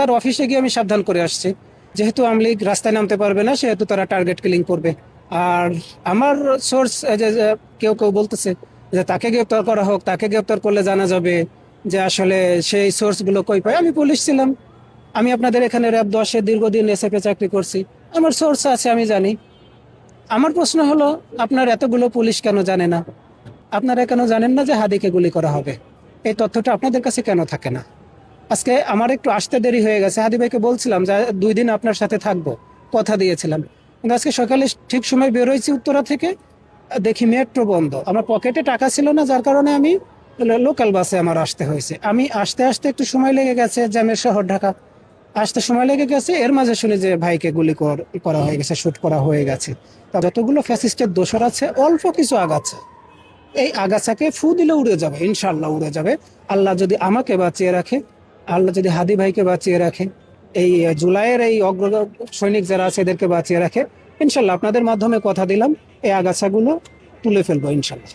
তার অফিসে গিয়ে আমি সাবধান করে আসছি, যেহেতু আওয়ামী লীগ রাস্তায় নামতে পারবে না, সেহেতু তারা টার্গেট কিলিং করবে। আর আমার সোর্স, কেউ কেউ বলতেছে যে তাকে গ্রেপ্তার করা হোক, তাকে গ্রেপ্তার করলে জানা যাবে যে আসলে সেই সোর্স গুলো কই পায়। আমি পুলিশ ছিলাম, আমি আপনাদের এখানে র্যাব 10-এ দীর্ঘদিন এসএফ এ চাকরি করছি, আমার সোর্স আছে, আমি জানি। আমার প্রশ্ন হলো, আপনার এতগুলো পুলিশ কেন জানে না? আপনারা কেন জানেন না যে হাদিকে গুলি করা হবে? এই তথ্যটা আপনাদের কাছে কেন থাকে না? আজকে আমার একটু আসতে দেরি হয়ে গেছে, হাদি ভাইকে বলছিলাম যে 2 দিন আপনার সাথে থাকবো, কথা দিয়েছিলাম। কিন্তু আজকে সকালে ঠিক সময় বেরোইছি উত্তরা থেকে, দেখি মেট্রো বন্ধ। আমার পকেটে টাকা ছিল না, যার কারণে আমি লোকাল বাসে আমার আসতে হয়েছে। আমি আসতে আসতে একটু সময় লেগে গেছে, জ্যামের শহর ঢাকা, আসতে সময় লেগে গেছে। এর মাঝে শুনি যে ভাইকে গুলি করা হয়ে গেছে, শুট করা হয়ে গেছে। তা যতগুলো ফ্যাসিস্টের দোসর আছে, অল্প কিছু আগাছা, এই আগাছাকে ফু দিলে উড়ে যাবে, ইনশাল্লাহ উড়ে যাবে। আল্লাহ যদি আমাকে বাঁচিয়ে রাখে, আল্লাহ যদি হাদি ভাইকে বাঁচিয়ে রাখে, এই জুলাইয়ের এই অগ্র সৈনিক যারা আছে এদেরকে বাঁচিয়ে রাখে, ইনশাল্লাহ আপনাদের মাধ্যমে কথা দিলাম, এই আগাছাগুলো তুলে ফেলবো ইনশাল্লাহ।